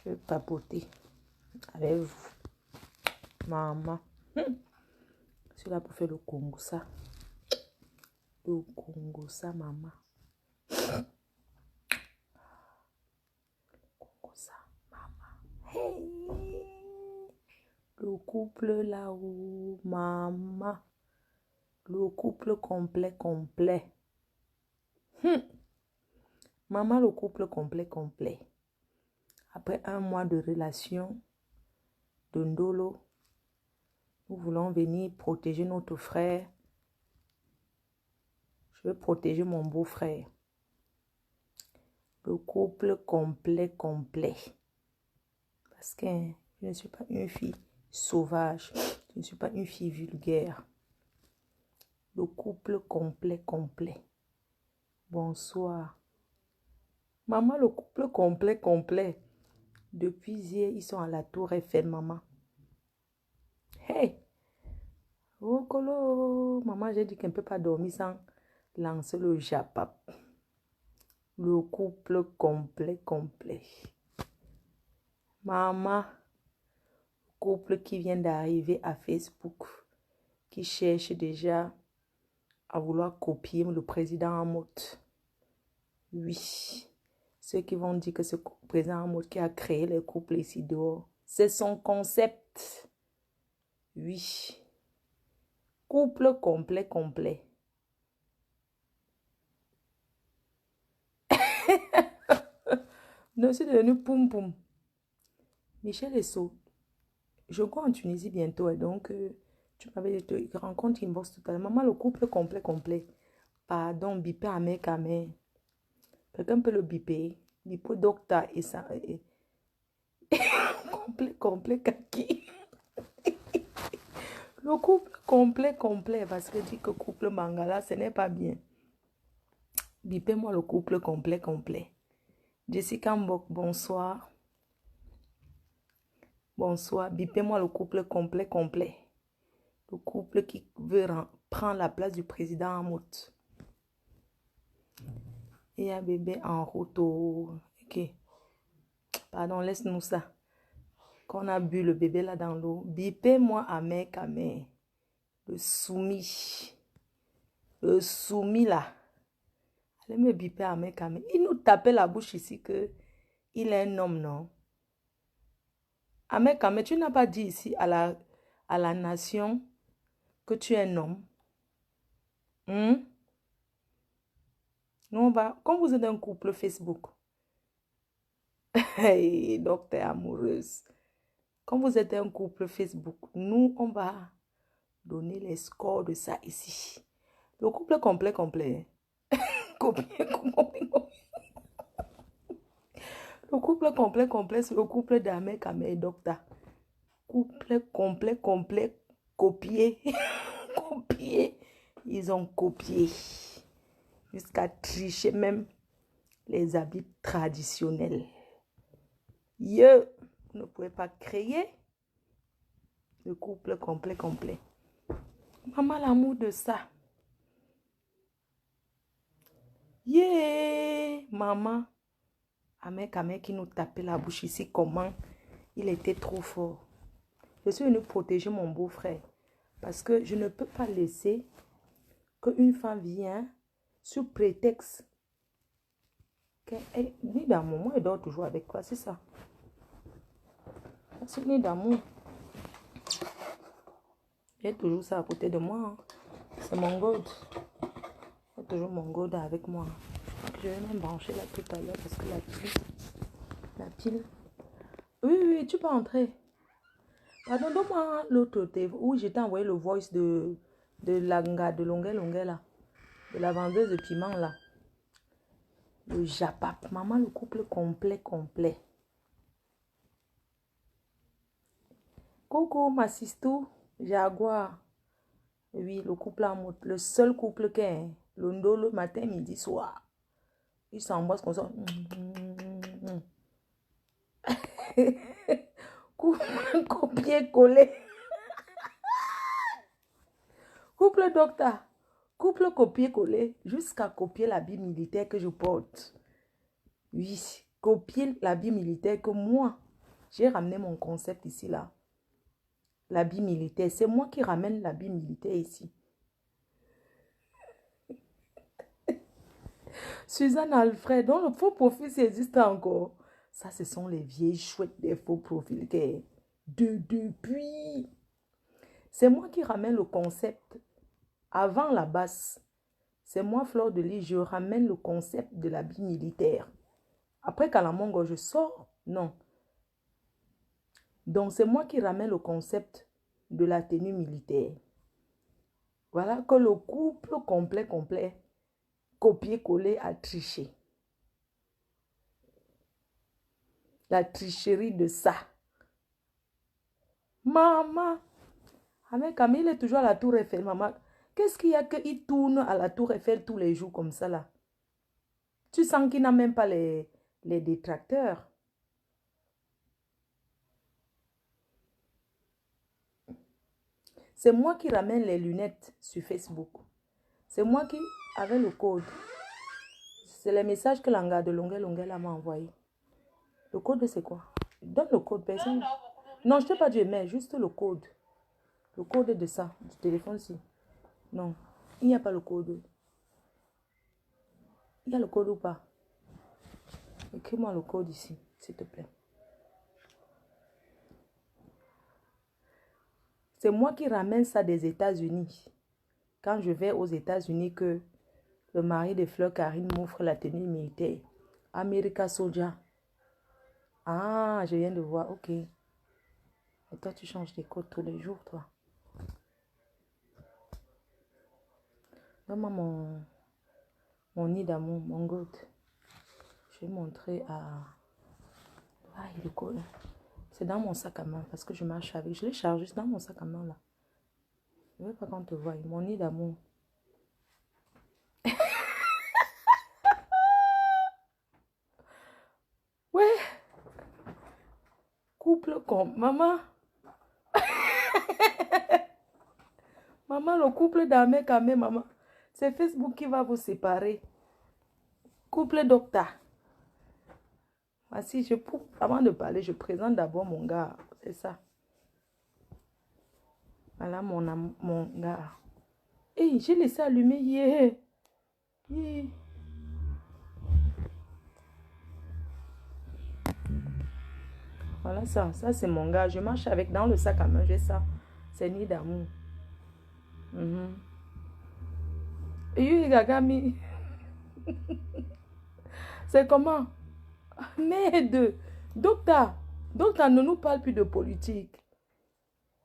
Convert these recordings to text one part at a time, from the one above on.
Je vais papoter avec vous. Maman. Je suis là pour faire le Congo, ça. Le Congo, ça, maman. Congo, ça, maman. Hey! Le couple là-haut, maman. Le couple complet. Maman, le couple complet. Après 1 mois de relation, de ndolo, nous voulons venir protéger notre frère. Je veux protéger mon beau-frère. Le couple complet. Parce que je ne suis pas une fille sauvage. Je ne suis pas une fille vulgaire. Le couple complet. Bonsoir. Maman, le couple complet. Depuis hier, ils sont à la tour Eiffel, maman. Hey! Oh, colo! Maman, j'ai dit qu'elle ne peut pas dormir sans lancer le japap. Le couple complet. Maman, couple qui vient d'arriver à Facebook, qui cherche déjà à vouloir copier le président en mode. Oui. Ceux qui vont dire que ce président en mode qui a créé les couples ici dehors, c'est son concept. Oui. Couple complet. Je suis devenue poum. Michel Esso, je go en Tunisie bientôt et donc tu m'avais dit, tu rencontres inbox tout à l'heure. Maman, le couple complet. Pardon, bipé à mec. Quelqu'un peut le biper. Bipo docteur et ça. Complet kaki. Le couple complet. Parce que dit que couple mangala, ce n'est pas bien. Bipez-moi le couple complet. Jessica Mbok, bonsoir. Bonsoir. Bipez-moi le couple complet. Le couple qui veut prendre la place du président en route. Et un bébé en route. Ok. Pardon, laisse-nous ça. Qu'on a bu le bébé là dans l'eau. Bipez-moi à mec. Le soumis. Le soumis là. Allez me biper à mec. Il nous tapait la bouche ici que il est un homme, non? Amek, tu n'as pas dit ici à la nation que tu es un homme. Nous, on va, comme vous êtes un couple Facebook, hey, docteur amoureuse, comme vous êtes un couple Facebook, nous, on va donner les scores de ça ici. Le couple complet. Le couple complet, c'est le couple d'Amek, et docteur. Couple complet, copié. Ils ont copié. Jusqu'à tricher même les habits traditionnels. Vous ne pouvez pas créer le couple complet. Maman, l'amour de ça. Maman. Amek qui nous tapait la bouche ici. Comment il était trop fort. Je suis venue protéger mon beau-frère. Parce que je ne peux pas laisser qu'une femme vienne sous prétexte qu'elle ni d'amour. Moi, elle dort toujours avec toi, c'est ça. C'est ni d'amour. J'ai toujours ça à côté de moi. C'est mon god. J'ai toujours mon god avec moi. Je vais même brancher là tout à l'heure parce que la pile. Oui, tu peux entrer. Pardon, donne-moi l'autre téléphone où je t'ai envoyé le voice de Langa, de Longuet là. De la vendeuse de piment là. Le japap. Maman, le couple complet. Coucou, ma sistou. Jaguar. Oui, le couple en mode. Le seul couple qui est le ndolo matin, midi, soir. Ils s'embrassent comme ça. Copier-coller. Couple docteur. Couple copier-coller. Jusqu'à copier l'habit militaire que je porte. Oui, copier l'habit militaire que moi, J'ai ramené mon concept ici, là. L'habit militaire. C'est moi qui ramène l'habit militaire ici. Suzanne Alfred, dont le faux profil, ça existe encore. Ça, ce sont les vieilles chouettes des faux profils. Depuis. C'est moi qui ramène le concept. Avant la basse, c'est moi, Fleur de Lys, je ramène le concept de l'habit militaire. Après, Kalamongo, je sors. Non. Donc, c'est moi qui ramène le concept de la tenue militaire. Voilà que le couple complet, copier-coller a triché. La tricherie de ça. Maman. Avec Camille, il est toujours à la Tour Eiffel, maman. Qu'est-ce qu'il y a qu'il tourne à la Tour Eiffel tous les jours comme ça, là? Tu sens qu'il n'a même pas les détracteurs. C'est moi qui ramène les lunettes sur Facebook. C'est moi qui, avec le code. C'est les messages que l'anga de Longueuil m'a envoyé. Le code, c'est quoi? Donne le code, personne. Non, je ne t'ai pas dit, mais juste le code. Le code de ça, du téléphone-ci. Non, il n'y a pas le code. Il y a le code ou pas? Écris-moi le code ici, s'il te plaît. C'est moi qui ramène ça des États-Unis. Quand je vais aux États-Unis, que le mari de Fleur Karine m'offre la tenue militaire. America Soldier. Ah, je viens de voir, ok. Et toi, tu changes des codes tous les jours, toi. Donne-moi mon nid d'amour, mon goût. Je vais montrer à... Ah, il est cool. C'est dans mon sac à main parce que je marche avec. Je l'ai chargé, c'est dans mon sac à main là. Je ne veux pas qu'on te voie. Mon nid d'amour. Ouais. Couple comme maman. Maman, le couple d'Ahmed Kamé, maman. C'est Facebook qui va vous séparer. Couple docteur. Voici, avant de parler, je présente d'abord mon gars. C'est ça. Voilà mon gars. Hey, j'ai laissé allumer hier. Yeah. Voilà ça. Ça, c'est mon gars. Je marche avec dans le sac à main. J'ai ça. C'est nid d'amour. Et Gagami. C'est comment? Merde. Docteur, ne nous parle plus de politique.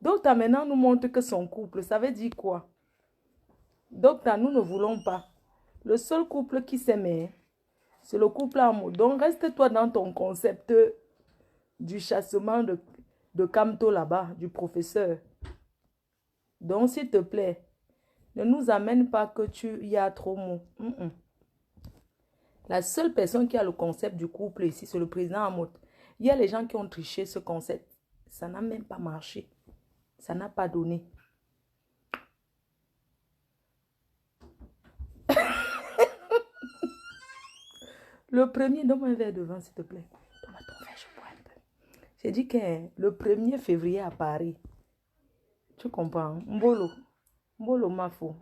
Docteur, maintenant, nous montre que son couple, ça veut dire quoi? Docteur, nous ne voulons pas. Le seul couple qui s'aime, c'est le couple amour. Donc, reste-toi dans ton concept du chassement de Camto là-bas, du professeur. Donc, s'il te plaît, ne nous amène pas que tu y as trop mot. La seule personne qui a le concept du couple ici, c'est le président Amot. Il y a les gens qui ont triché ce concept. Ça n'a même pas marché. Ça n'a pas donné. Le premier, donne-moi un verre de vin, s'il te plaît. Donne-moi ton verre, je bois un peu. J'ai dit que le 1er février à Paris, tu comprends? Mbolo Mafo.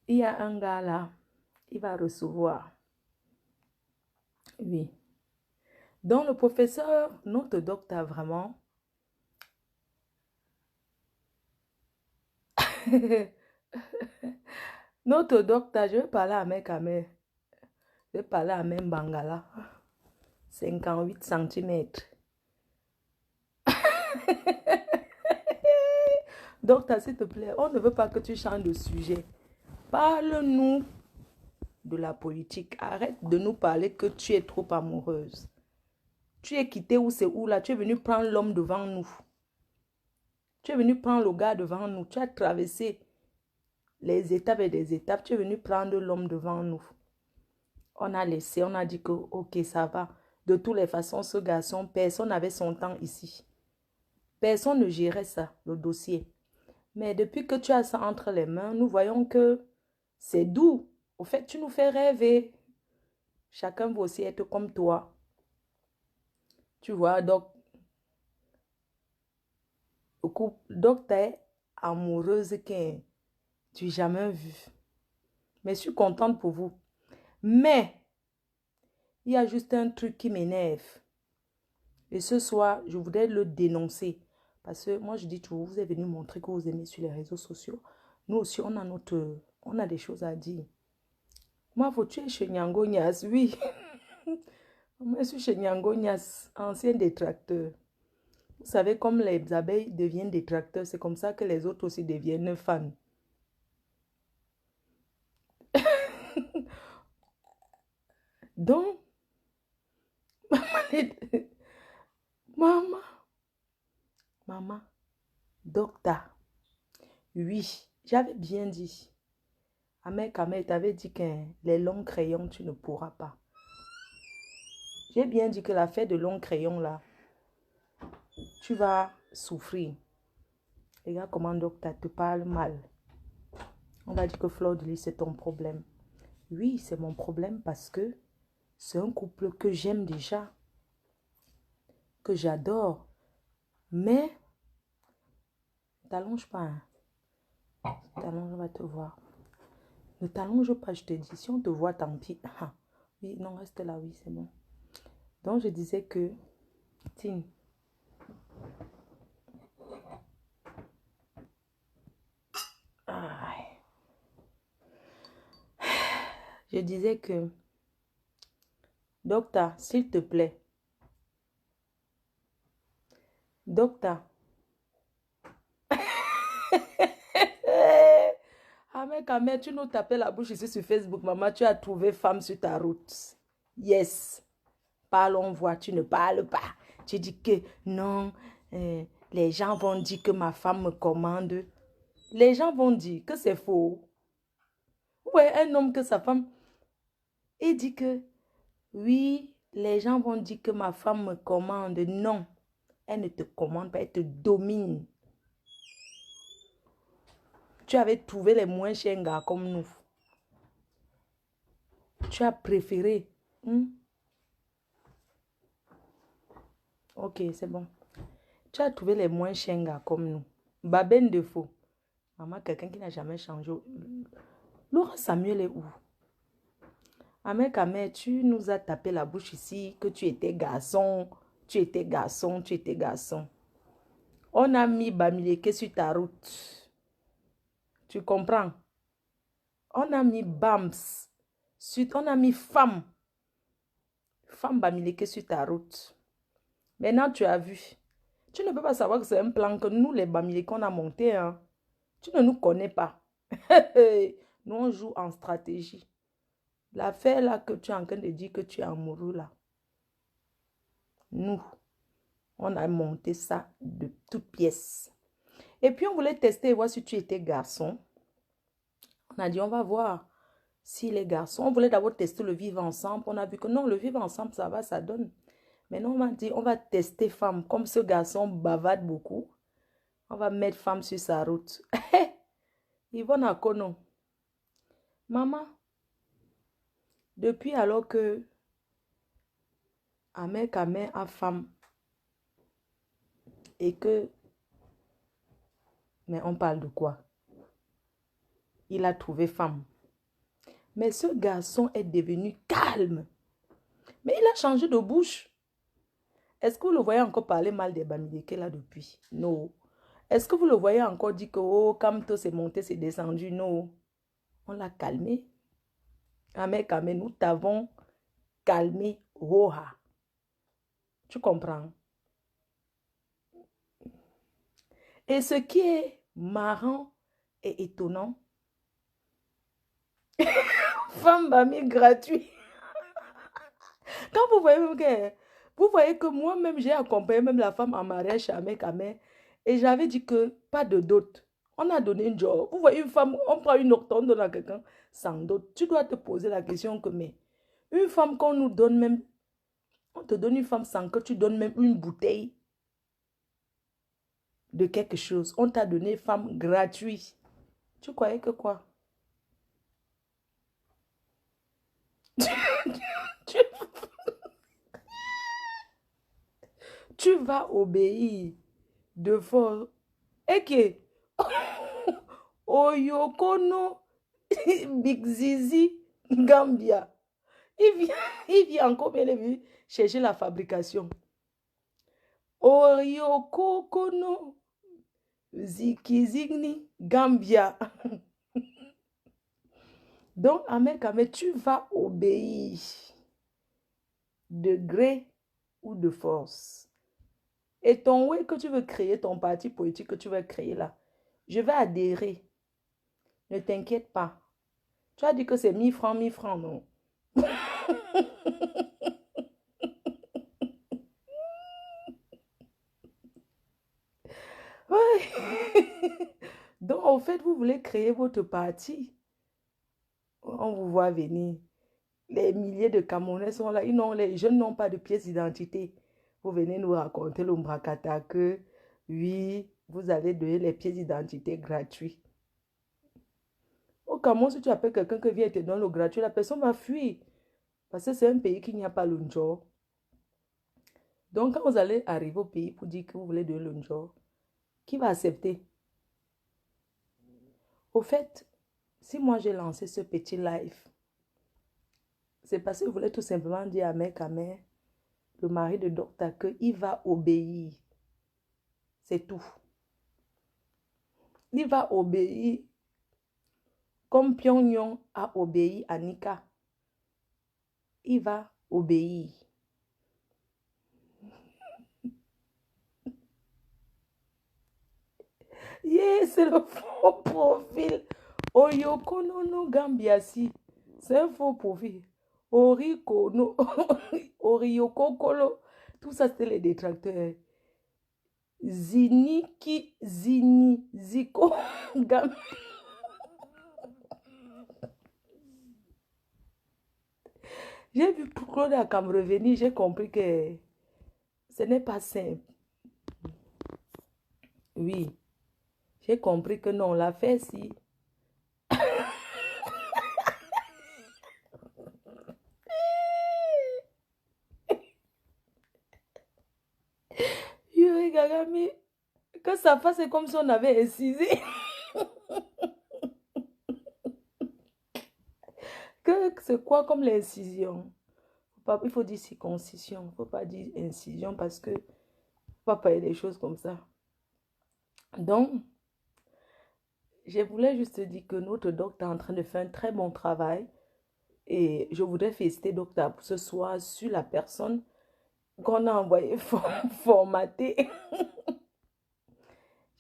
Il y a un gars là, il va recevoir. Oui. Donc le professeur, notre docteur vraiment. Notre docteur, je vais parler à mes caméras. Je vais parler à même Bangala. 58 cm. Docteur, s'il te plaît, on ne veut pas que tu changes de sujet. Parle-nous de la politique. Arrête de nous parler que tu es trop amoureuse. Tu es quitté où c'est où là? Tu es venu prendre l'homme devant nous. Tu es venu prendre le gars devant nous. Tu as traversé les étapes et des étapes. Tu es venu prendre l'homme devant nous. On a laissé, on a dit que ok, ça va. De toutes les façons, ce garçon, personne n'avait son temps ici. Personne ne gérait ça, le dossier. Mais depuis que tu as ça entre les mains, nous voyons que c'est doux. Au fait, tu nous fais rêver. Chacun veut aussi être comme toi. Tu vois, donc, t'es amoureuse que tu n'as jamais vu. Mais je suis contente pour vous. Mais, il y a juste un truc qui m'énerve. Et ce soir, je voudrais le dénoncer. Parce que moi, je dis toujours, vous êtes venu montrer que vous aimez sur les réseaux sociaux. Nous aussi, on a des choses à dire. Moi, faut tuer chez Nyango Nias, oui. Moi, je suis chez Nyango Nias, ancien détracteur. Vous savez, comme les abeilles deviennent détracteurs, c'est comme ça que les autres aussi deviennent fans. Donc, maman, maman, docteur, oui, j'avais bien dit. Ahmed Kamel t'avait dit que les longs crayons, tu ne pourras pas. J'ai bien dit que l'affaire de longs crayons, là, tu vas souffrir. Regarde comment docteur te parle mal. On va dire que Fleur de Lys, c'est ton problème. Oui, c'est mon problème parce que c'est un couple que j'aime déjà, que j'adore. Mais, t'allonge pas. Hein. T'allonge, on va te voir. Ne t'allonge pas, je te dis. Si on te voit, tant pis. Ah, oui, non, reste là, oui, c'est bon. Donc, je disais que, Tine, je disais que, docteur, s'il te plaît, docteur, ah mais quand même, tu nous tapais la bouche ici sur Facebook, maman, tu as trouvé femme sur ta route. Yes. Parlons, voix, tu ne parles pas. Tu dis que non, les gens vont dire que ma femme me commande. Les gens vont dire que c'est faux. Ouais, un homme que sa femme, il dit que oui, les gens vont dire que ma femme me commande. Non, elle ne te commande pas, elle te domine. Tu avais trouvé les moins chers gars comme nous. Tu as préféré. Ok, c'est bon. Tu as trouvé les moins chers gars comme nous. Baben de faux. Maman, quelqu'un qui n'a jamais changé. Laura Samuel est où? Ahmed, tu nous as tapé la bouche ici que tu étais garçon, tu étais garçon, tu étais garçon. On a mis Bamileke sur ta route. Tu comprends? On a mis Bams. On a mis femme. Femme Bamileke sur ta route. Maintenant, tu as vu. Tu ne peux pas savoir que c'est un plan que nous, les Bamileke, on a monté. Hein. Tu ne nous connais pas. Nous, on joue en stratégie. L'affaire là que tu es en train de dire que tu es amoureux là. Nous, on a monté ça de toutes pièces. Et puis, on voulait tester et voir si tu étais garçon. On a dit, on va voir si les garçons... On voulait d'abord tester le vivre ensemble. On a vu que non, le vivre ensemble, ça va, ça donne. Maintenant, on m'a dit, on va tester femme. Comme ce garçon bavarde beaucoup, on va mettre femme sur sa route. Yvonne Akono. Maman, depuis alors que Ahmed Kamel a femme et que... Mais on parle de quoi? Il a trouvé femme. Mais ce garçon est devenu calme. Mais il a changé de bouche. Est-ce que vous le voyez encore parler mal des Bamileke là depuis? Non. Est-ce que vous le voyez encore dire que oh, Kamto c'est monté, c'est descendu? Non. On l'a calmé. Ahmed Kamel, nous t'avons calmé. Roha. Tu comprends? Et ce qui est marrant et étonnant, femme Bami gratuit. Quand vous voyez que moi-même, j'ai accompagné même la femme en mariage chez Ahmed Kamel et j'avais dit que pas de dot. On a donné une job. Vous voyez une femme, on prend une octone, on donne à quelqu'un sans dot. Tu dois te poser la question que, mais une femme qu'on nous donne même, on te donne une femme sans que tu donnes même une bouteille de quelque chose. On t'a donné une femme gratuite. Tu croyais que quoi? tu vas obéir de force. Et que, Oyokono, Big Zizi, Gambia. Il vient encore bien vu chercher la fabrication. Oyokono, Zikizigni, Gambia. Donc, Ahmed Kamé, tu vas obéir de gré ou de force. Et ton way que tu veux créer, ton parti politique que tu veux créer là, je vais adhérer. Ne t'inquiète pas. Tu as dit que c'est 1000 francs, 1000 francs, non? Ouais. Donc, en fait, vous voulez créer votre parti. On vous voit venir. Les milliers de Camerounais sont là. Les jeunes n'ont pas de pièce d'identité. Vous venez nous raconter l'Ombrakata que, oui, vous allez donner les pièces d'identité gratuits. Au Cameroun, si tu appelles quelqu'un qui vient te donner le gratuit, la personne va fuir. Parce que c'est un pays qui n'y a pas le njor. Donc, quand vous allez arriver au pays pour dire que vous voulez donner le njor, qui va accepter? Au fait, si moi j'ai lancé ce petit live, c'est parce que je voulais tout simplement dire à Ahmed Kamé, le mari de Docteur, qu'il va obéir. C'est tout. Il va obéir comme Pyongyang a obéi à Nika. Il va obéir. Yeah, c'est le faux profil. Oyokonono Gambiasi. C'est un faux profil. Orikono. Oriokokolo. Tout ça, c'était les détracteurs. Ziniki, Zini, Ziko, Gam. J'ai vu Claude Akam revenir, j'ai compris que ce n'est pas simple. Oui, j'ai compris que non, l'a fait si. Yuri Gagami, que sa face est comme si on avait incisé. Que c'est quoi comme l'incision? Il faut dire circoncision, il ne faut pas dire incision parce que faut pas parler des choses comme ça. Donc, je voulais juste dire que notre docteur est en train de faire un très bon travail et je voudrais féliciter docteur pour ce soir sur la personne qu'on a envoyé formater.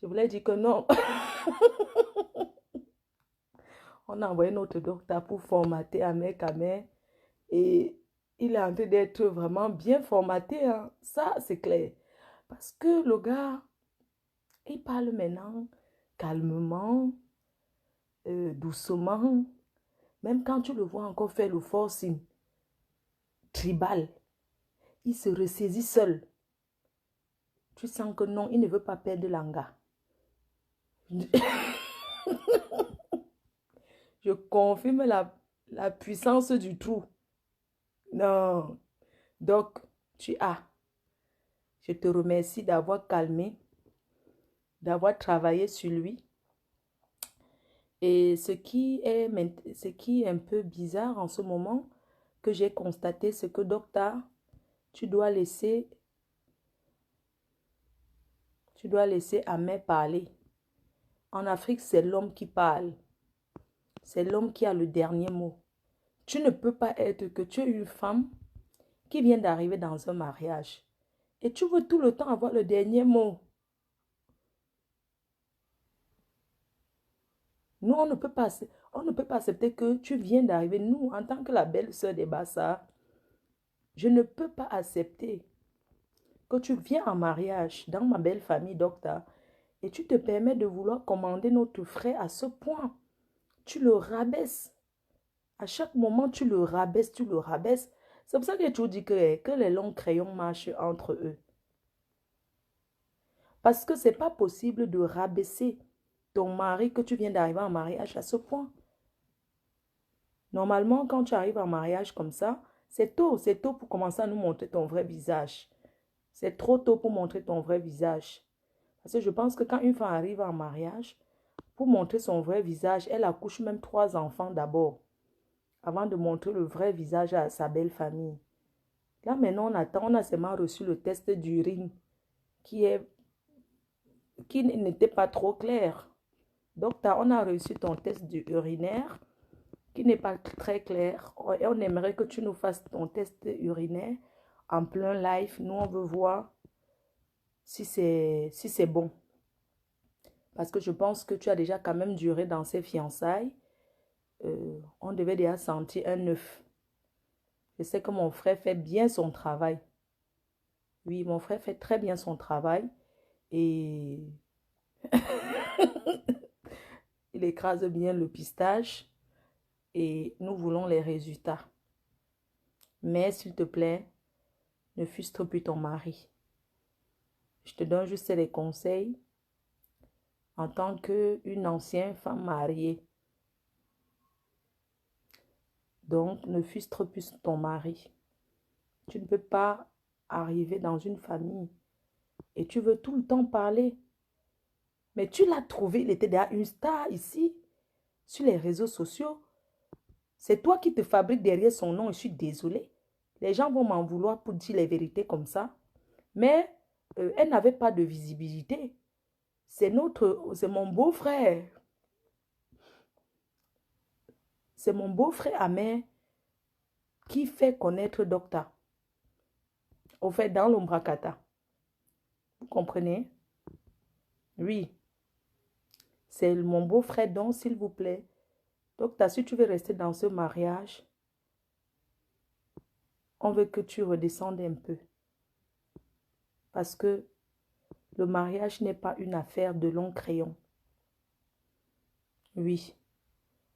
Je voulais dire que non. On a envoyé notre docteur pour formater Ahmed Kamé et il est en train d'être vraiment bien formaté. Hein. Ça, c'est clair. Parce que le gars, il parle maintenant calmement, doucement. Même quand tu le vois encore faire le forcing tribal, il se ressaisit seul. Tu sens que non, il ne veut pas perdre l'anga. Je confirme la puissance du trou. Non. Donc, je te remercie d'avoir calmé, d'avoir travaillé sur lui. Et ce qui est un peu bizarre en ce moment, que j'ai constaté, c'est que docteur, tu dois laisser Ahmed parler. En Afrique, c'est l'homme qui parle. C'est l'homme qui a le dernier mot. Tu ne peux pas être que tu es une femme qui vient d'arriver dans un mariage. Et tu veux tout le temps avoir le dernier mot. Nous, on ne peut pas accepter que tu viens d'arriver. Nous, en tant que la belle-sœur des Bassa, je ne peux pas accepter que tu viens en mariage dans ma belle famille, docteur, et tu te permets de vouloir commander notre frère à ce point. Tu le rabaisses. À chaque moment, tu le rabaisses, tu le rabaisses. C'est pour ça que j'ai toujours dit que les longs crayons marchent entre eux. Parce que ce n'est pas possible de rabaisser ton mari que tu viens d'arriver en mariage à ce point. Normalement, quand tu arrives en mariage comme ça, c'est tôt pour commencer à nous montrer ton vrai visage. C'est trop tôt pour montrer ton vrai visage. Parce que je pense que quand une femme arrive en mariage, pour montrer son vrai visage, elle accouche même 3 enfants d'abord, avant de montrer le vrai visage à sa belle famille. Là, maintenant, on attend, on a seulement reçu le test d'urine qui n'était pas trop clair. Donc, on a reçu ton test urinaire qui n'est pas très clair. Et on aimerait que tu nous fasses ton test urinaire en plein live. Nous, on veut voir si c'est bon. Parce que je pense que tu as déjà quand même duré dans ces fiançailles. On devait déjà sentir un œuf. Je sais que mon frère fait bien son travail. Oui, mon frère fait très bien son travail. Et il écrase bien le pistache. Et nous voulons les résultats. Mais s'il te plaît, ne frustre plus ton mari. Je te donne juste les conseils en tant qu'une ancienne femme mariée. Donc, ne frustre plus ton mari. Tu ne peux pas arriver dans une famille et tu veux tout le temps parler. Mais tu l'as trouvé, il était déjà une star ici, sur les réseaux sociaux. C'est toi qui te fabriques derrière son nom, je suis désolée. Les gens vont m'en vouloir pour dire les vérités comme ça. Mais elle n'avait pas de visibilité. C'est mon beau-frère. C'est mon beau-frère Amer qui fait connaître Docta. Au fait, dans l'Ombracata. Vous comprenez? Oui. C'est mon beau-frère, donc, s'il vous plaît. Docta, si tu veux rester dans ce mariage, on veut que tu redescendes un peu. Parce que le mariage n'est pas une affaire de longs crayons. Oui.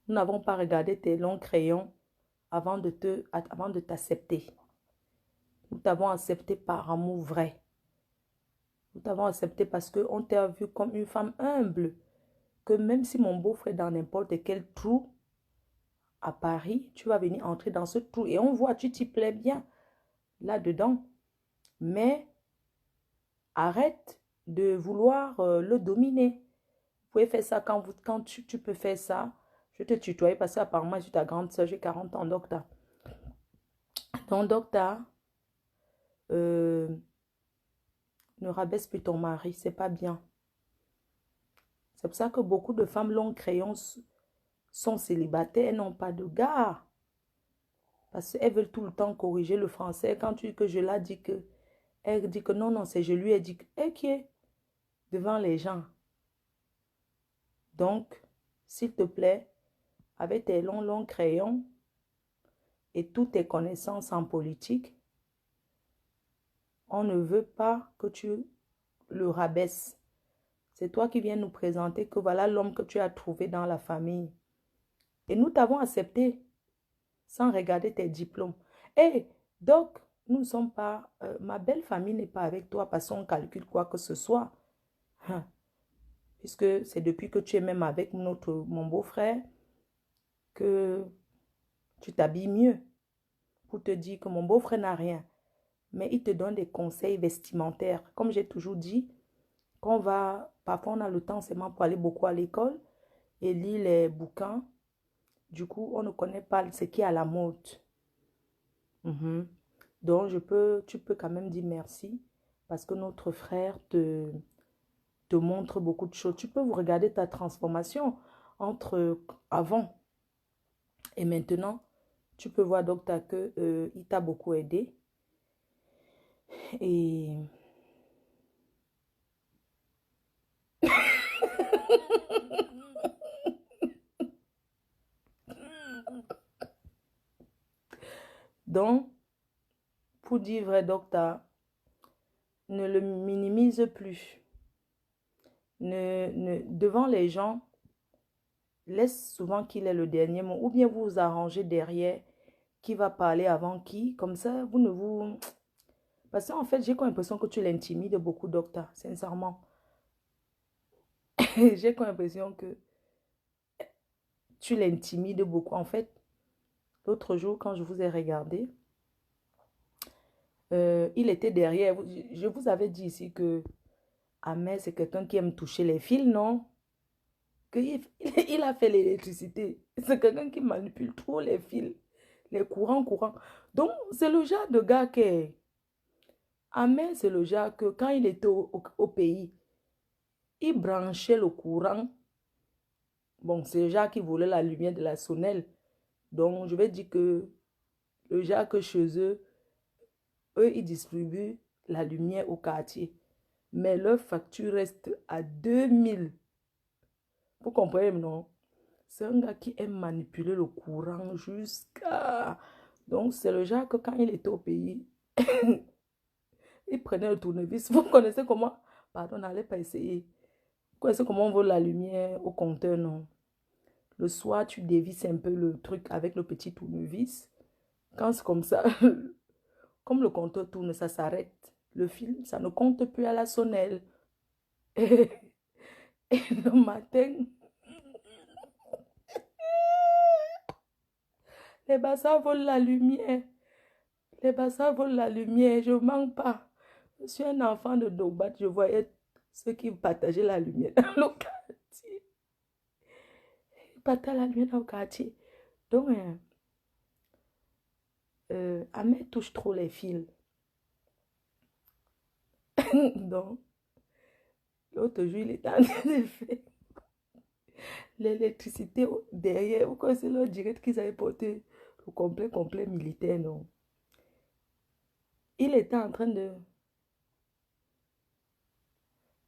Nous n'avons pas regardé tes longs crayons avant de t'accepter. Nous t'avons accepté par amour vrai. Nous t'avons accepté parce qu'on t'a vu comme une femme humble. Que même si mon beau-frère est dans n'importe quel trou à Paris, tu vas venir entrer dans ce trou. Et on voit, tu t'y plais bien là-dedans. Mais arrête de vouloir le dominer. Vous pouvez faire ça quand tu peux faire ça. Je te tutoie parce qu'apparemment, je suis ta grande soeur, j'ai 40 ans, docteur. Donc, docteur, ne rabaisse plus ton mari, c'est pas bien. C'est pour ça que beaucoup de femmes longs crayons sont célibataires, elles n'ont pas de gars. Parce qu'elles veulent tout le temps corriger le français. Quand tu dis que je l'ai dit que, elle dit que non, c'est je lui ai dit que, elle qui est devant les gens. Donc, s'il te plaît, avec tes longs crayons et toutes tes connaissances en politique, on ne veut pas que tu le rabaisses. C'est toi qui viens nous présenter que voilà l'homme que tu as trouvé dans la famille. Et nous t'avons accepté sans regarder tes diplômes. Et donc, nous ne sommes pas... ma belle famille n'est pas avec toi parce qu'on calcule quoi que ce soit. Hein. Puisque c'est depuis que tu es même avec mon beau-frère que tu t'habilles mieux pour te dire que mon beau-frère n'a rien. Mais il te donne des conseils vestimentaires. Comme j'ai toujours dit, parfois on a le temps seulement pour aller beaucoup à l'école et lire les bouquins. Du coup, on ne connaît pas ce qui est à la mode. Mhm. Donc, tu peux quand même dire merci parce que notre frère te montre beaucoup de choses. Tu peux vous regarder ta transformation entre avant et maintenant. Tu peux voir, docteur, que il t'a beaucoup aidé. Et donc, pour dire vrai, docteur, ne le minimise plus. Devant les gens, laisse souvent qu'il ait le dernier mot. Ou bien vous vous arrangez derrière qui va parler avant qui. Comme ça, vous ne vous... Parce qu'en fait, j'ai comme l'impression que tu l'intimides beaucoup, docteur, sincèrement. J'ai comme l'impression que tu l'intimides beaucoup. En fait, l'autre jour, quand je vous ai regardé, Il était derrière. Je vous avais dit ici que Ahmed, c'est quelqu'un qui aime toucher les fils, non? Il a fait l'électricité. C'est quelqu'un qui manipule trop les fils, les courants. Donc, c'est le genre de gars qui... Ahmed, c'est le genre que quand il était au pays, il branchait le courant. Bon, c'est le genre qui volait la lumière de la sonnelle. Donc, je vais dire que le genre que chez eux, ils distribuent la lumière au quartier. Mais leur facture reste à 2000. Vous comprenez, non? C'est un gars qui aime manipuler le courant jusqu'à... Donc, c'est le genre que quand il était au pays, il prenait le tournevis. Vous connaissez comment... Pardon, n'allez pas essayer. Vous connaissez comment on vole la lumière au compteur, non? Le soir, tu dévisses un peu le truc avec le petit tournevis. Quand c'est comme ça, comme le compteur tourne, ça s'arrête. Le fil, ça ne compte plus à la sonnelle. Et le matin, les bassins volent la lumière. Les bassins volent la lumière. Je ne mens pas. Je suis un enfant de Dobat. Je voyais ceux qui partageaient la lumière dans le quartier. Ils partageaient la lumière dans le quartier. Donc, Ahmed touche trop les fils. Donc, l'autre jour, il était en train de faire l'électricité derrière. Vous connaissez leur direct qu'ils avaient porté le complet militaire, non? Il était en train de...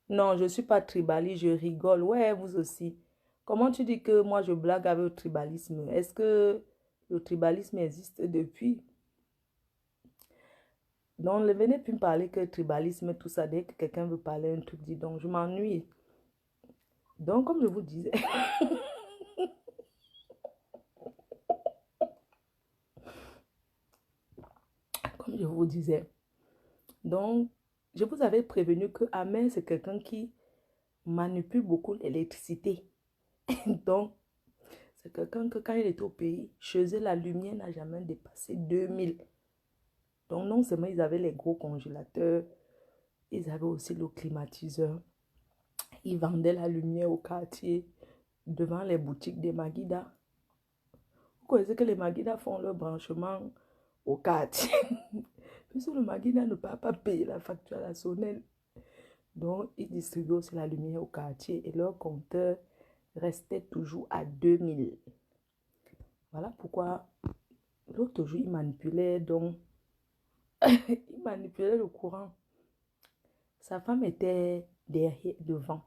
Non, je ne suis pas tribaliste, je rigole. Ouais, vous aussi. Comment tu dis que moi, je blague avec le tribalisme? Est-ce que le tribalisme existe depuis? Donc, ne venez plus me parler que tribalisme, tout ça. Dès que quelqu'un veut parler un truc, dis donc, je m'ennuie. Donc, comme je vous disais... Comme je vous disais... Donc, je vous avais prévenu que Ahmed, c'est quelqu'un qui manipule beaucoup l'électricité. Donc, c'est quelqu'un que quand il était au pays, chez eux, la lumière n'a jamais dépassé 2000. Donc, non seulement ils avaient les gros congélateurs, ils avaient aussi le climatiseur. Ils vendaient la lumière au quartier, devant les boutiques des Magida. Vous connaissez que les Magida font leur branchement au quartier. Puisque le Magida ne peut pas payer la facture à la sonnelle. Donc, ils distribuaient aussi la lumière au quartier et leur compteur restait toujours à 2000. Voilà pourquoi l'autre jour, il manipulait donc, il manipulait le courant. Sa femme était derrière, devant.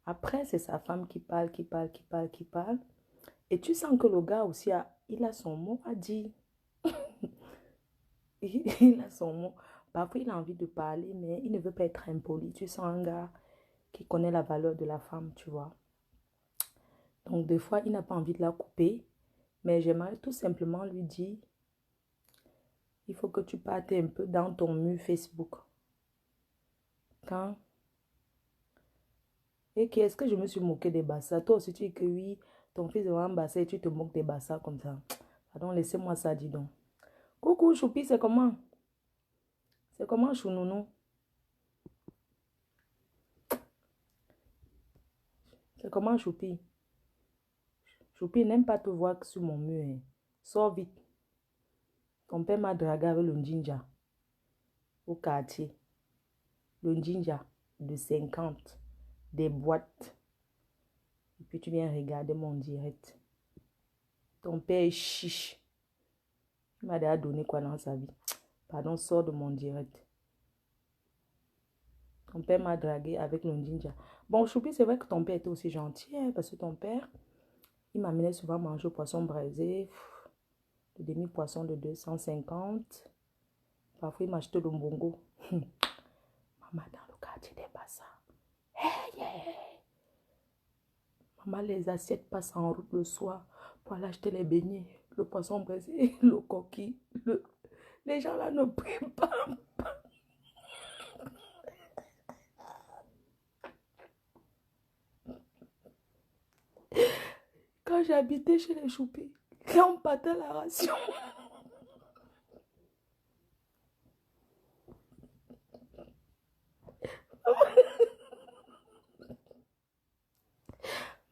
Après, c'est sa femme qui parle. Et tu sens que le gars aussi, il a son mot à dire. Il a son mot. Parfois, il a envie de parler, mais il ne veut pas être impoli. Tu sens un gars qui connaît la valeur de la femme, tu vois. Donc, des fois, il n'a pas envie de la couper. Mais j'aimerais tout simplement lui dire, il faut que tu partes un peu dans ton mur Facebook. Quand... Et est-ce que je me suis moqué des bassas? Toi aussi, tu dis que oui, ton fils est vraiment bassé et tu te moques des bassas comme ça. Pardon, laissez-moi ça, dis donc. Coucou, Choupi, c'est comment? C'est comment, Chounounou? C'est comment, Choupi? Choupi n'aime pas te voir sur mon mur. Hein. Sors vite. Ton père m'a dragué avec le Njinja au quartier. Le Njinja de 50. Des boîtes. Et puis tu viens regarder mon direct. Ton père est chiche. Il m'a déjà donné quoi dans sa vie? Pardon, sors de mon direct. Ton père m'a dragué avec le Njinja. Bon, Choupi, c'est vrai que ton père était aussi gentil, hein, parce que ton père, il m'amenait souvent manger au poisson braisé, le demi-poisson de 250. Parfois, il m'achetait le mbongo. Maman, dans le quartier des bassins. Hey, yeah. Maman, les assiettes passent en route le soir pour aller acheter les beignets, le poisson braisé, le coquille. Les gens là ne préparent pas. Quand j'habitais chez les Choupis, quand on partait la ration,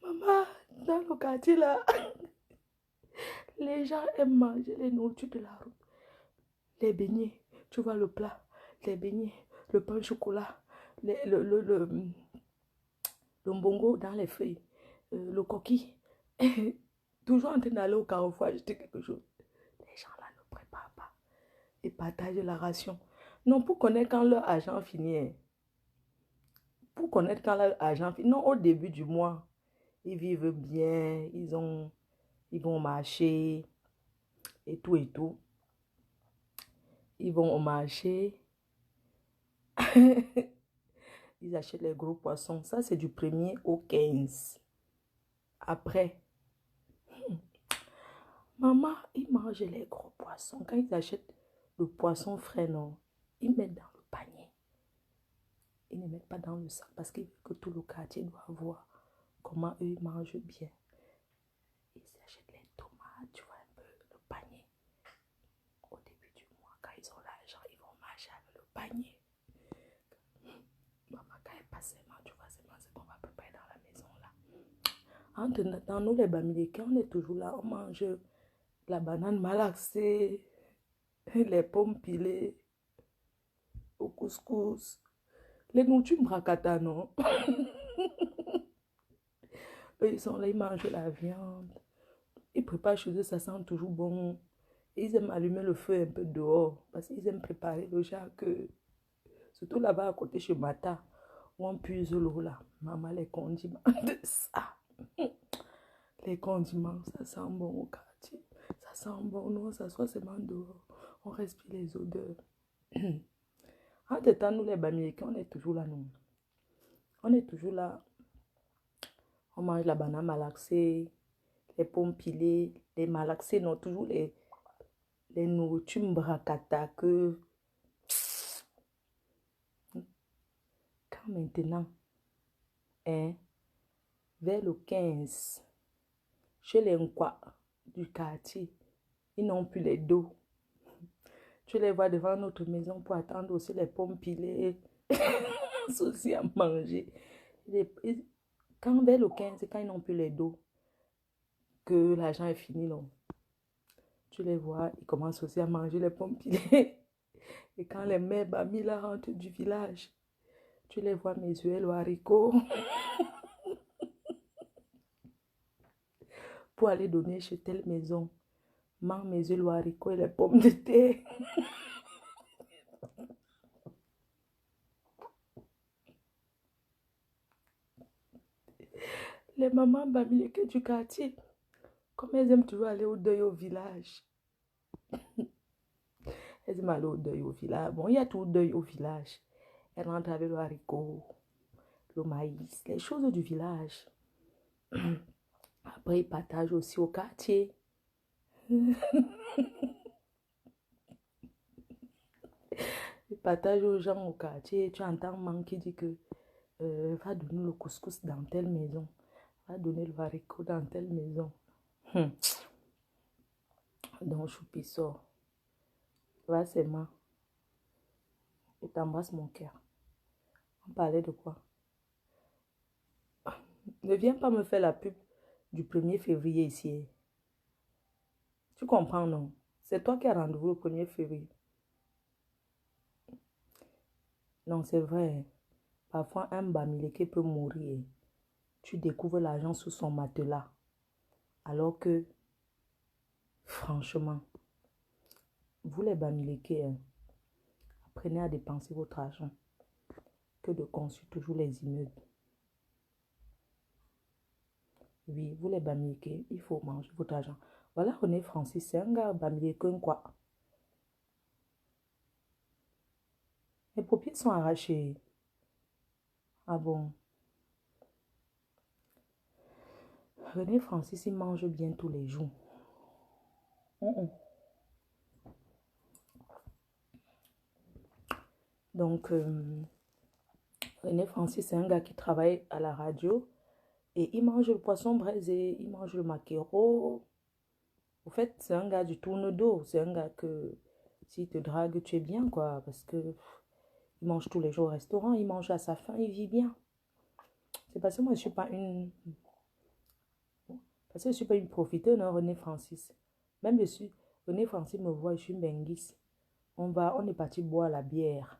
Maman, dans le quartier là, les gens aiment manger les nourritures de la route. Les beignets, tu vois le plat, les beignets, le pain au chocolat, le mbongo dans les feuilles, le coquille. Toujours en train d'aller au carrefour acheter quelque chose. Les gens là ne préparent pas. Ils partagent la ration. Non, pour connaître quand leur argent finit. Hein. Pour connaître quand leur argent finit. Non, au début du mois, ils vivent bien, ils vont marcher et tout et tout. Ils vont au marché. Ils achètent les gros poissons. Ça, c'est du 1er au 15. Après, maman, ils mangent les gros poissons. Quand ils achètent le poisson frais, non, ils mettent dans le panier. Ils ne mettent pas dans le sac parce qu'ils veulent que tout le quartier doit voir comment eux ils mangent bien. Ils achètent les tomates, tu vois un peu, le panier. Au début du mois, quand ils ont l'argent, ils vont marcher avec le panier. Maman, quand elle passe ses mains, tu vois, c'est ce qu'on va préparer dans la maison là. Dans nous, les Bamileke, on est toujours là, on mange la banane malaxée, les pommes pilées, au couscous, les nourritures brakata, non? Eux, ils sont là, ils mangent la viande. Ils préparent chez eux, ça sent toujours bon. Ils aiment allumer le feu un peu dehors parce qu'ils aiment préparer le genre que, surtout là-bas à côté chez Mata, où on puise l'eau là. Maman, les condiments de ça. Les condiments, ça sent bon au quartier. Ça sent bon, nous on s'assoit seulement dehors. On respire les odeurs. En tout temps, nous les Bamileke, on est toujours là, nous. On est toujours là. On mange la banane malaxée, les pommes pilées, les malaxés, non, toujours les nourritures mbrakata que quand maintenant, hein, vers le 15, chez les Nkwa du quartier, ils n'ont plus les dos. Tu les vois devant notre maison pour attendre aussi les pommes pilées, aussi à manger. Quand vers le 15, quand ils n'ont plus les dos, que l'argent est fini, non. Tu les vois, ils commencent aussi à manger les pommes pilées. Et quand les mères Bamila rentrent du village, tu les vois mesurer le haricot pour aller donner chez telle maison. Maman mesure le haricot et les pommes de terre. Les mamans Bamileke du quartier, comme elles aiment toujours aller au deuil au village. Elles aiment aller au deuil au village. Bon, il y a tout deuil au village. Elles rentrent avec le haricot, le maïs, les choses du village. Après, ils partagent aussi au quartier. Ils partagent aux gens au quartier. Tu entends maman qui dit que va donner le couscous dans telle maison. Va donner le haricot dans telle maison. Donc, Choupi sort. Va, c'est moi. Et t'embrasse mon cœur. On parlait de quoi? Ne viens pas me faire la pub du 1er février ici. Tu comprends, non? C'est toi qui as rendez-vous le 1er février. Non, c'est vrai. Parfois, un Bamileke peut mourir. Tu découvres l'argent sous son matelas. Alors que, franchement, vous les Bamileke, hein, apprenez à dépenser votre argent que de construire toujours les immeubles. Oui, vous les Bamileke, il faut manger votre argent. Voilà René Francis, c'est un gars Bamileke quoi. Les paupières sont arrachées. Ah bon? René Francis, il mange bien tous les jours. Donc, René Francis, c'est un gars qui travaille à la radio. Et il mange le poisson braisé, il mange le maquereau. Au fait, c'est un gars du tourne-dos. C'est un gars que, s'il te drague, tu es bien, quoi. Parce que Il mange tous les jours au restaurant, il mange à sa faim, il vit bien. C'est parce que moi, je ne suis pas une... Parce que je suis pas une profiteuse, non, René Francis. Même je suis... René Francis me voit, je suis une benguisse. On est parti boire la bière.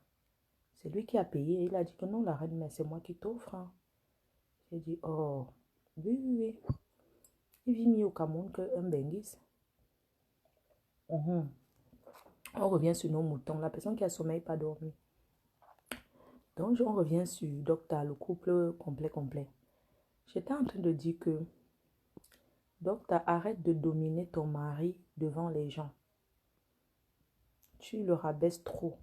C'est lui qui a payé. Il a dit que non, la reine, mais c'est moi qui t'offre. Hein. J'ai dit, oh, oui, oui, oui. Il vit mieux au Cameroun qu'un benguisse. On revient sur nos moutons. La personne qui a sommeil, pas dormi. Donc, on revient sur Docteur, le couple complet. J'étais en train de dire que, Docteur, arrête de dominer ton mari devant les gens. Tu le rabaisses trop.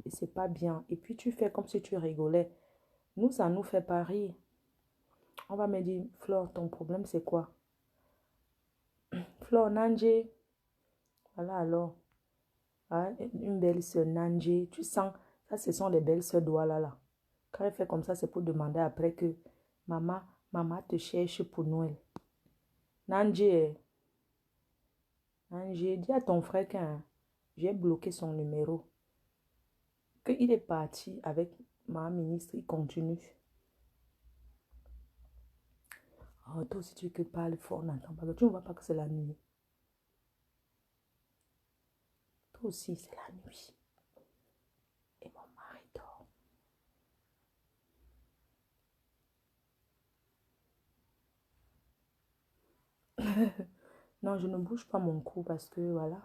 Et c'est pas bien. Et puis, tu fais comme si tu rigolais. Nous, ça nous fait pas rire. On va me dire, Flore, ton problème, c'est quoi? Flore, Nanje. Voilà alors. Hein, une belle sœur Nanje. Tu sens, ça, ce sont les belles sœurs Douala là. Quand elle fait comme ça, c'est pour demander après que maman te cherche pour Noël. Nanje, Nanje, dis à ton frère que j'ai bloqué son numéro. Qu'il est parti avec ma ministre, il continue. Oh, toi aussi, tu veux que parle fort, n'entends pas. Tu ne vois pas que c'est la nuit. Toi aussi, c'est la nuit. Et mon mari dort. Non, je ne bouge pas mon cou parce que voilà.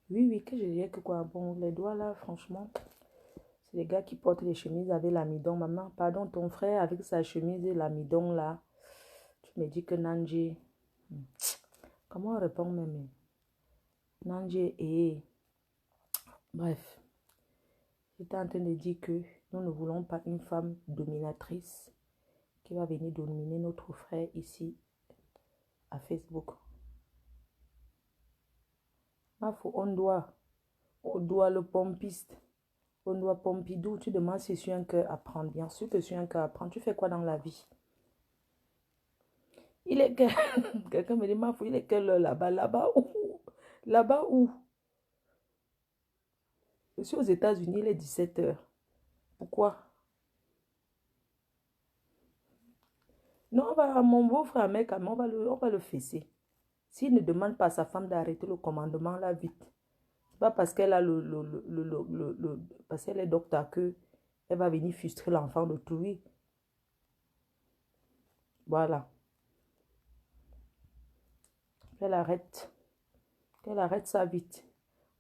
Oui, oui, que je dirais que quoi. Bon, les doigts là, franchement, c'est les gars qui portent les chemises avec l'amidon. Maman, pardon, ton frère avec sa chemise et l'amidon là. Tu me dis que Nanje. Comment on répond même? Nanje et. Bref, j'étais en train de dire que nous ne voulons pas une femme dominatrice qui va venir dominer notre frère ici à Facebook. On doit le pompiste. On doit Pompidou. Tu demandes si je suis un cœur à prendre. Bien sûr que je suis un cœur à prendre. Tu fais quoi dans la vie? Il est que... Quelqu'un me dit, ma fille, il est quelle heure là-bas? Là-bas où? Là-bas où? Je suis aux États-Unis, il est 17 h. Pourquoi? Non, mon beau-frère, mec, on va le fesser. S'il ne demande pas à sa femme d'arrêter le commandement, là, vite. C'est pas parce qu'elle a parce qu'elle est docteur que elle va venir frustrer l'enfant de tout. Oui. Voilà. Qu'elle arrête. Qu'elle arrête ça vite.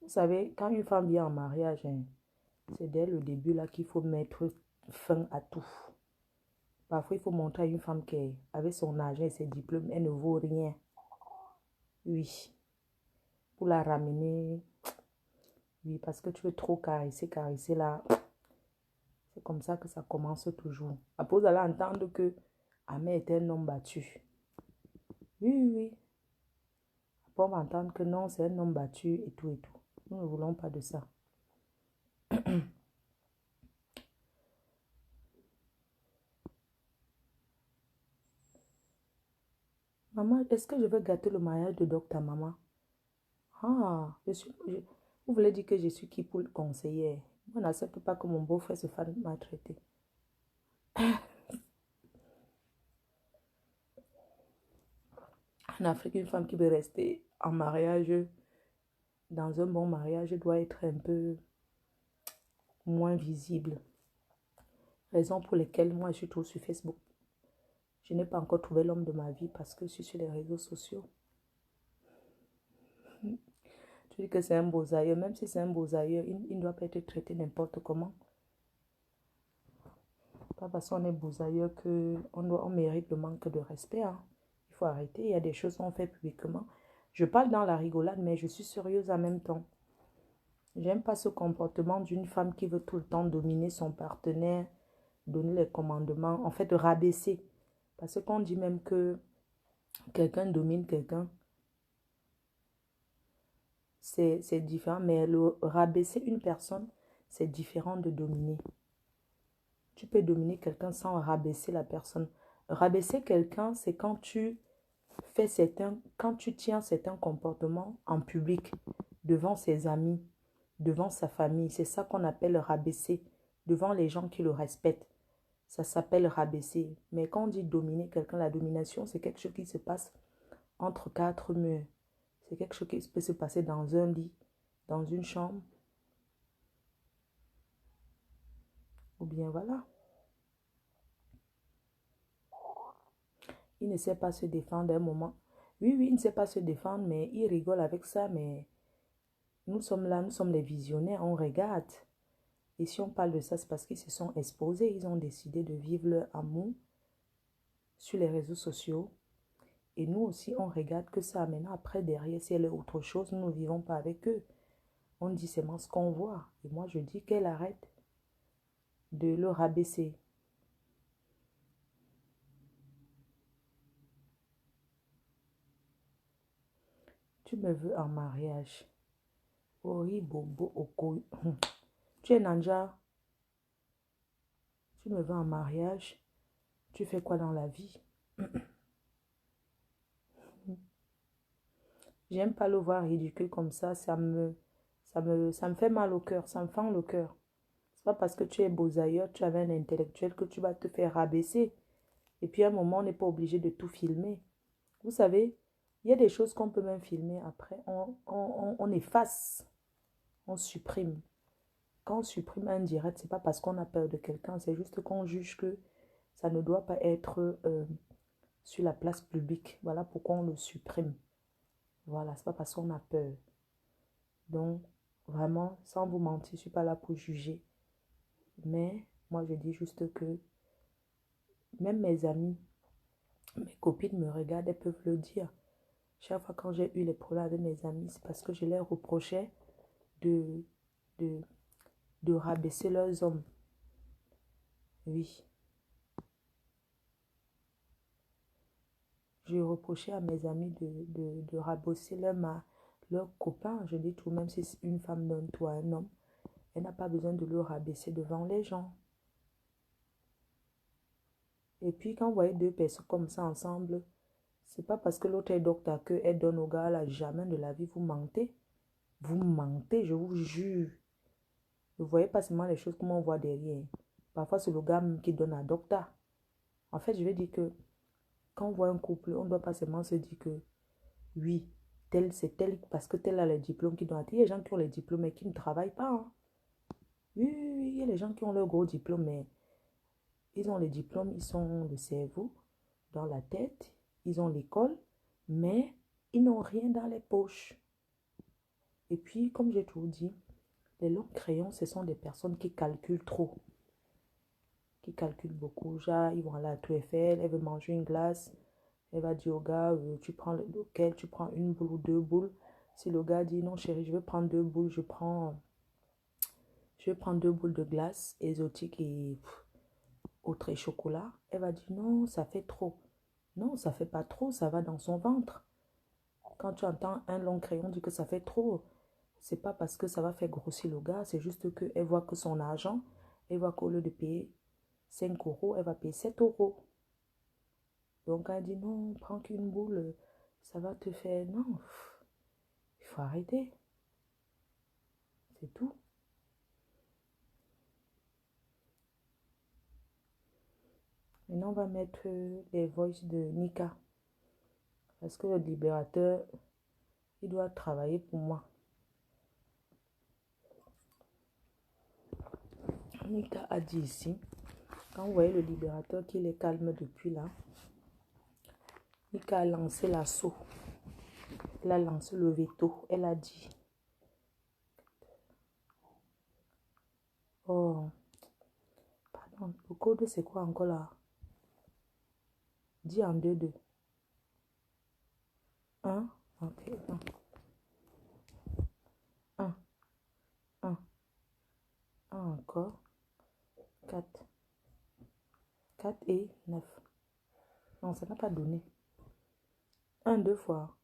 Vous savez, quand une femme vient en mariage, hein, c'est dès le début là qu'il faut mettre fin à tout. Parfois, il faut montrer à une femme qu'avec son argent et ses diplômes, elle ne vaut rien. Oui. Pour la ramener. Oui, parce que tu veux trop caresser là. C'est comme ça que ça commence toujours. Après, vous allez entendre que Amé est un homme battu. Oui, oui, oui. Après, on va entendre que non, c'est un homme battu et tout et tout. Nous ne voulons pas de ça. Maman, est-ce que je vais gâter le mariage de Docteur Maman? Ah, vous voulez dire que je suis qui pour le conseiller? Moi, je n'accepte pas que mon beau-frère se fasse maltraiter. En Afrique, une femme qui veut rester en mariage, dans un bon mariage, doit être un peu moins visible. Raison pour laquelle moi, je suis toujours sur Facebook. Je n'ai pas encore trouvé l'homme de ma vie parce que je suis sur les réseaux sociaux. Tu dis que c'est un beau ailleurs. Même si c'est un beau ailleurs, il ne doit pas être traité n'importe comment. Pas parce qu'on est beau ailleurs qu'on mérite le manque de respect. Hein. Il faut arrêter. Il y a des choses qu'on fait publiquement. Je parle dans la rigolade, mais je suis sérieuse en même temps. J'aime pas ce comportement d'une femme qui veut tout le temps dominer son partenaire, donner les commandements, en fait rabaisser. Parce qu'on dit même que quelqu'un domine quelqu'un, c'est différent. Mais le rabaisser une personne, c'est différent de dominer. Tu peux dominer quelqu'un sans rabaisser la personne. Rabaisser quelqu'un, c'est quand tu quand tu tiens certains comportements en public, devant ses amis, devant sa famille. C'est ça qu'on appelle rabaisser devant les gens qui le respectent. Ça s'appelle rabaisser. Mais quand on dit dominer quelqu'un, la domination, c'est quelque chose qui se passe entre quatre murs. C'est quelque chose qui peut se passer dans un lit, dans une chambre. Ou bien voilà. Il ne sait pas se défendre à un moment. Oui, il ne sait pas se défendre, mais il rigole avec ça. Mais nous sommes là, nous sommes les visionnaires, on regarde. Et si on parle de ça, c'est parce qu'ils se sont exposés. Ils ont décidé de vivre leur amour sur les réseaux sociaux. Et nous aussi, on regarde que ça. Maintenant, après, derrière, si elle est autre chose, nous ne vivons pas avec eux. On dit seulement ce qu'on voit. Et moi, je dis qu'elle arrête de le rabaisser. Tu me veux en mariage. Ori bobo oko. Tu es Nanja. Tu me veux en mariage. Tu fais quoi dans la vie? J'aime pas le voir ridicule comme ça me fait mal au cœur. Ça me fend le cœur. C'est pas parce que tu es beau ailleurs, tu avais un intellectuel que tu vas te faire rabaisser. Et puis à un moment, on n'est pas obligé de tout filmer. Vous savez, il y a des choses qu'on peut même filmer. Après, on efface, on supprime. Quand on supprime un direct, c'est pas parce qu'on a peur de quelqu'un, c'est juste qu'on juge que ça ne doit pas être sur la place publique. Voilà pourquoi on le supprime. Voilà, c'est pas parce qu'on a peur. Donc, vraiment, sans vous mentir, je ne suis pas là pour juger. Mais moi, je dis juste que même mes amis, mes copines me regardent, elles peuvent le dire. Chaque fois quand j'ai eu les problèmes avec mes amis, c'est parce que je leur reprochais de, de, de rabaisser leurs hommes. Oui. Je reprochais à mes amis de rabaisser leur copain. Je dis tout, même si une femme donne toi un homme, elle n'a pas besoin de le rabaisser devant les gens. Et puis quand vous voyez deux personnes comme ça ensemble, c'est pas parce que l'autre est docteur qu'elle donne au gars là, jamais de la vie, vous mentez. Vous mentez, je vous jure. Ne voyez pas seulement les choses comme on voit derrière. Parfois, c'est le gars qui donne à docteur. En fait, je vais dire que quand on voit un couple, on ne doit pas seulement se dire que oui, tel c'est tel parce que tel a les diplômes qui doivent. Il y a des gens qui ont les diplômes et qui ne travaillent pas. Hein. Oui, oui, oui, il y a des gens qui ont leur gros diplôme, mais ils ont les diplômes, ils ont le cerveau dans la tête, ils ont l'école, mais ils n'ont rien dans les poches. Et puis, comme j'ai toujours dit, les longs crayons, ce sont des personnes qui calculent trop, qui calculent beaucoup. Genre, ils vont aller à la Tour Eiffel, elle veut manger une glace, elle va dire au gars, tu prends lequel, tu prends une boule ou deux boules. Si le gars dit, non chérie, je veux prendre deux boules, je vais prendre deux boules de glace exotique et autre et chocolat. Elle va dire, non, ça fait trop. Non, ça fait pas trop, ça va dans son ventre. Quand tu entends un long crayon dire que ça fait trop, c'est pas parce que ça va faire grossir le gars, c'est juste qu'elle voit que son argent, elle voit qu'au lieu de payer 5 euros, elle va payer 7 euros. Donc elle dit non, prends qu'une boule, ça va te faire... Non, il faut arrêter. C'est tout. Maintenant, on va mettre les voices de Nika. Parce que le libérateur, il doit travailler pour moi. Nika a dit ici, quand vous voyez le libérateur qui les calme depuis là, Nika a lancé l'assaut. Elle a lancé le veto. Elle a dit, oh, pardon, le code c'est quoi encore là? Dis en 2-2. 1, ok, 1, 1, 1 encore, 4, 4 et 9. Non, ça n'a pas donné. 1, 2 fois.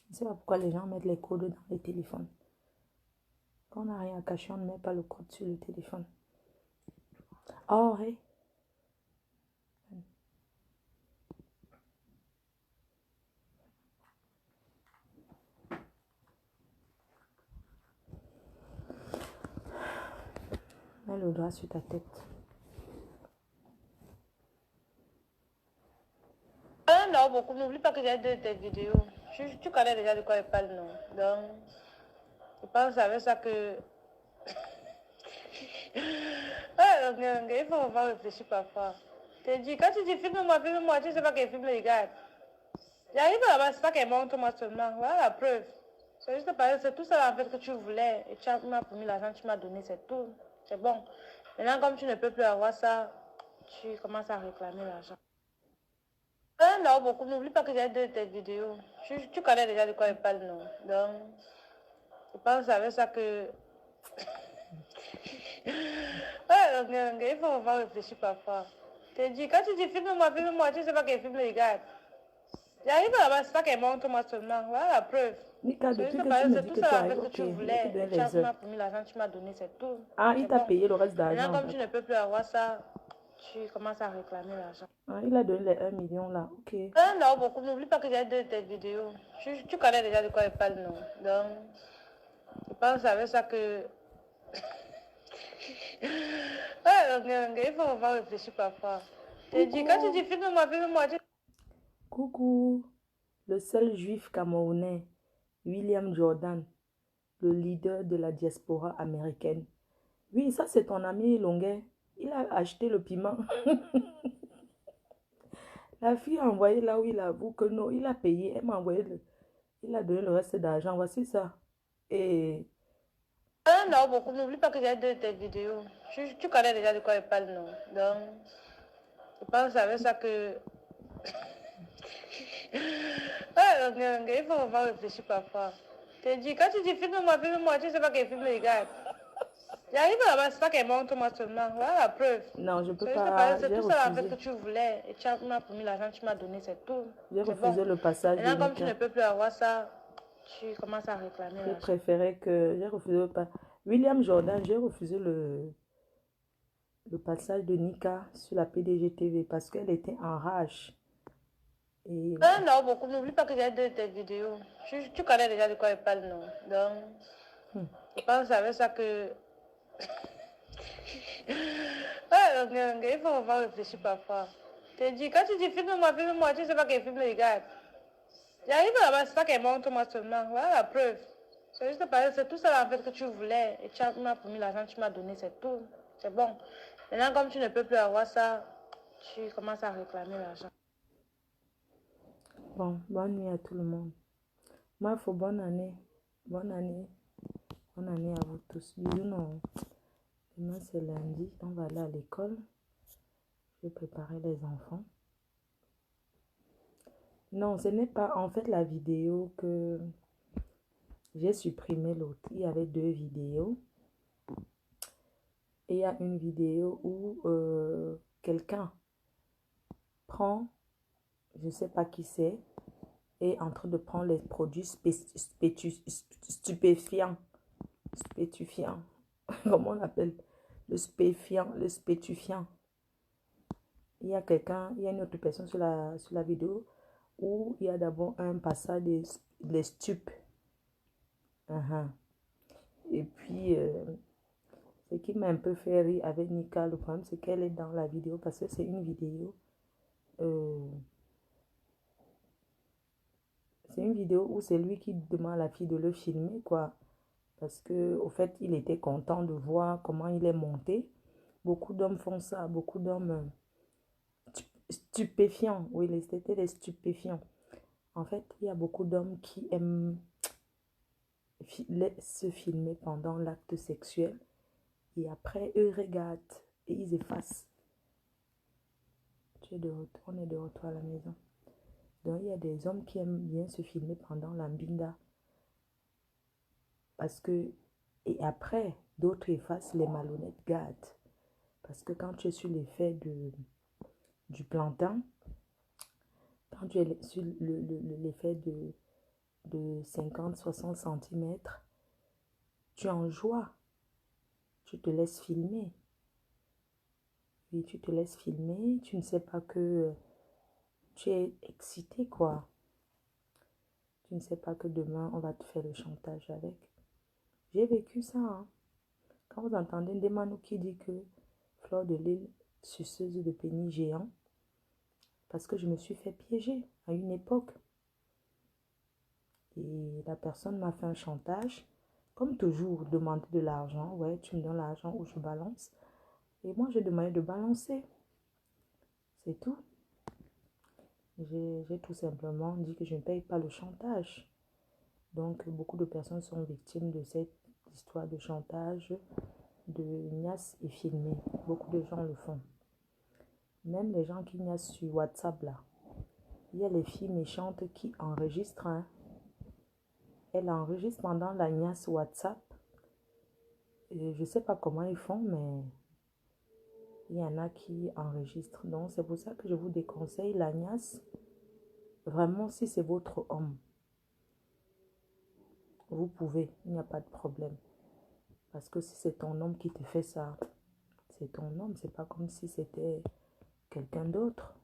Je ne sais pas pourquoi les gens mettent les codes dans les téléphones. Quand on n'a rien à cacher, on ne met pas le code sur le téléphone. Oh, hey. le drap sur ta tête. Non, beaucoup. N'oublie pas que j'ai deux tes vidéos. Tu connais déjà de quoi je parle, non? Donc, je pense avec ça que... Ouais, donc, il faut vraiment réfléchir parfois. Je te dis, quand tu dis filme-moi, tu sais pas quel film les gars. J'arrive là-bas, c'est pas qu'elle montre moi seulement. Voilà la preuve. C'est juste parce que c'est tout ça en fait que tu voulais. Et tu m'as promis l'argent, tu m'as donné, c'est tout. C'est bon. Maintenant, comme tu ne peux plus avoir ça, tu commences à réclamer l'argent. Non, beaucoup. N'oublie pas que j'ai deux tes vidéos. Tu connais déjà de quoi je parle, non? Donc, je pense avec ça que... Ouais, donc, il faut vraiment réfléchir parfois. Je te dis, quand tu dis filme-moi, tu sais pas quel film les gars. J'arrive là-bas, c'est pas qu'elle montre moi seulement. Voilà la preuve. Nika, C'est depuis juste que parce tu que me c'est dis tout que tu ça en arrives, fait que ok, tu je vais te voulais. donner Et tu les heures. m'as promis l'argent, tu m'as donné, c'est tout. Ah, il C'est t'a bon. payé le reste Maintenant, d'argent. comme tu ne peux plus avoir ça, tu commences à réclamer l'argent. Ah, il a donné les 1 million là, ok. Non, beaucoup. N'oublie pas que j'ai deux tes vidéos. Tu connais déjà de quoi je parle, non? Donc, je pense avec ça que... Ouais, donc, il faut vraiment réfléchir parfois. Je te dis, quand tu dis filme-moi, tu... Coucou, le seul juif camerounais, William Jordan, le leader de la diaspora américaine. Oui, ça c'est ton ami Longuet. Il a acheté le piment. La fille a envoyé là où il avoue que non, il a payé. Elle m'a envoyé il a donné le reste d'argent. Voici ça. Et Non, beaucoup. N'oublie pas que j'ai deux tes vidéos. Tu connais déjà de quoi je parle, non? Donc, je pense avec ça que... Ouais, donc, il faut vraiment réfléchir parfois. Je te dis, quand tu dis filme-moi, tu sais pas quel film les gars. J'arrive là-bas, c'est pas qu'elle montre moi seulement. Voilà la preuve. non, je peux C'est juste parce pas. que c'est J'ai tout ça en fait refusé. que tu voulais. Et tu m'as promis l'argent, tu m'as donné, c'est tout. J'ai C'est bon. refusé le passage de Maintenant, comme tu ne Nika. peux plus avoir ça, tu commences à réclamer J'ai l'argent. préféré que. J'ai refusé le pas. William Jordan, j'ai refusé le passage de Nika sur la PDG TV parce qu'elle était en rage. Et Non, beaucoup. N'oublie pas que j'ai deux tes vidéos. Tu connais déjà de quoi je parle, non? Donc, je pense avec ça que... Ouais, donc, il faut vraiment réfléchir parfois. Je te dis, quand tu dis filme-moi, tu sais pas quel film les gars. J'arrive là-bas, c'est pas qu'elle montre moi seulement. Voilà la preuve. C'est juste parce que c'est tout ça en fait que tu voulais. Et tu m'as promis l'argent, tu m'as donné, c'est tout. C'est bon. Maintenant, comme tu ne peux plus avoir ça, tu commences à réclamer l'argent. bon, bonne nuit à tout le monde. Mafo, bonne année. Bonne année. Bonne année à vous tous. Bisous, non. Demain, c'est lundi. On va aller à l'école. Je vais préparer les enfants. Non, ce n'est pas en fait la vidéo que j'ai supprimé l'autre. Il y avait deux vidéos. Et il y a une vidéo où quelqu'un prend, je ne sais pas qui c'est, est en train de prendre les produits stupéfiants. Spétufiants. Comment on appelle? Le spéfiant, le spétufiant. Il y a quelqu'un, il y a une autre personne sur la vidéo où il y a d'abord un passage des stupes. Et puis, ce qui m'a un peu fait rire avec Nika, le problème c'est qu'elle est dans la vidéo parce que c'est une vidéo. C'est une vidéo où c'est lui qui demande à la fille de le filmer, quoi. Parce que, au fait, il était content de voir comment il est monté. Beaucoup d'hommes font ça, beaucoup d'hommes stupéfiants. Oui, c'était des stupéfiants. En fait, il y a beaucoup d'hommes qui aiment se filmer pendant l'acte sexuel. Et après, eux regardent et ils effacent. On est de retour à la maison. Donc, il y a des hommes qui aiment bien se filmer pendant l'ambinda. Parce que, et après, d'autres effacent les malhonnêtes gardent. Parce que quand tu es sur l'effet du plantain, quand tu es sur l'effet de 50-60 cm, tu es en joie. Tu te laisses filmer. Et tu te laisses filmer, tu ne sais pas que tu es excité, quoi. Tu ne sais pas que demain, on va te faire le chantage avec. J'ai vécu ça, hein. Quand vous entendez Ndemano qui dit que Fleur de Lys, suceuse de pénis géant, parce que je me suis fait piéger à une époque. Et la personne m'a fait un chantage. Comme toujours, demander de l'argent. Ouais, tu me donnes l'argent ou je balance. Et moi, j'ai demandé de balancer. C'est tout. J'ai tout simplement dit que je ne paye pas le chantage. Donc, beaucoup de personnes sont victimes de cette histoire de chantage, de niasse et filmé. Beaucoup de gens le font. Même les gens qui niassent sur WhatsApp, là. Il y a les filles méchantes qui enregistrent. Hein. Elles enregistrent pendant la niasse WhatsApp. Et je ne sais pas comment ils font, mais il y en a qui enregistrent. Donc, c'est pour ça que je vous déconseille la niasse. Vraiment, si c'est votre homme, vous pouvez, il n'y a pas de problème. Parce que si c'est ton homme qui te fait ça, c'est ton homme. C'est pas comme si c'était quelqu'un d'autre.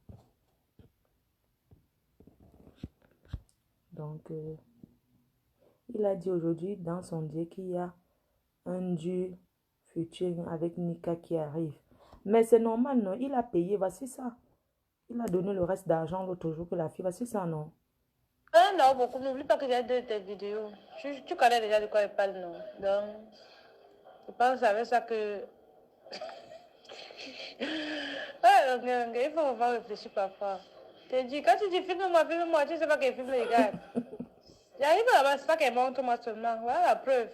Donc, il a dit aujourd'hui dans son dieu qu'il y a un dieu futur avec Nika qui arrive. Mais c'est normal, non? Il a payé, voici ça. Il a donné le reste d'argent l'autre jour que la fille, voici ça, non? Ah non, beaucoup, n'oublie pas que j'ai deux de tes vidéos. Tu connais déjà de quoi il parle, non? Donc, je pense avec ça que... Ouais, il faut vraiment réfléchir parfois. Je te dis, quand tu dis filme-moi, tu sais pas quel film il regarde. J'arrive là-bas, c'est pas qu'elle montre moi seulement. Voilà la preuve.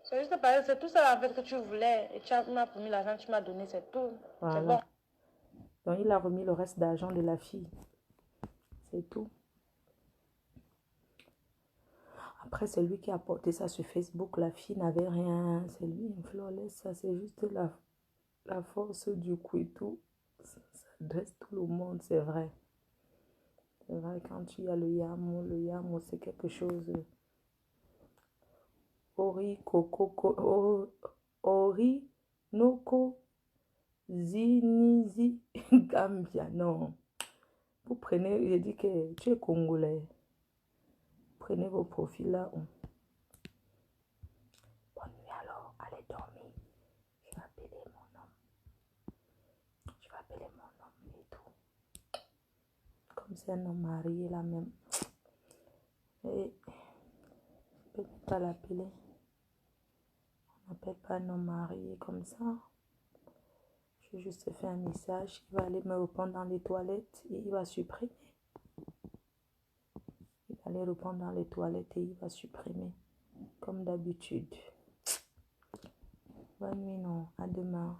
C'est juste parce que c'est tout ça en fait que tu voulais. Et tu m'as promis l'argent, tu m'as donné, c'est tout. Voilà. C'est bon. Donc, il a remis le reste d'argent de la fille. C'est tout. Après, c'est lui qui a porté ça sur Facebook. La fille n'avait rien. C'est lui, une flawless. Ça, c'est juste la force du coup et tout. Ça dresse tout le monde, c'est vrai. C'est vrai, quand tu as le yamo, c'est quelque chose. Ori, Noko, Zinizi, Gambia. Non. Vous prenez, j'ai dit que tu es congolais. Prenez vos profils là. Bonne nuit alors, allez dormir. Je vais appeler mon homme. Je vais appeler mon homme et tout. Comme c'est un homme marié là même. Et je ne peux pas l'appeler. On n'appelle pas un homme marié comme ça. Je vais juste faire un message. Il va aller me répondre dans les toilettes et il va supprimer. Il va aller répondre dans les toilettes et il va supprimer. Comme d'habitude. Bonne nuit, non. À demain.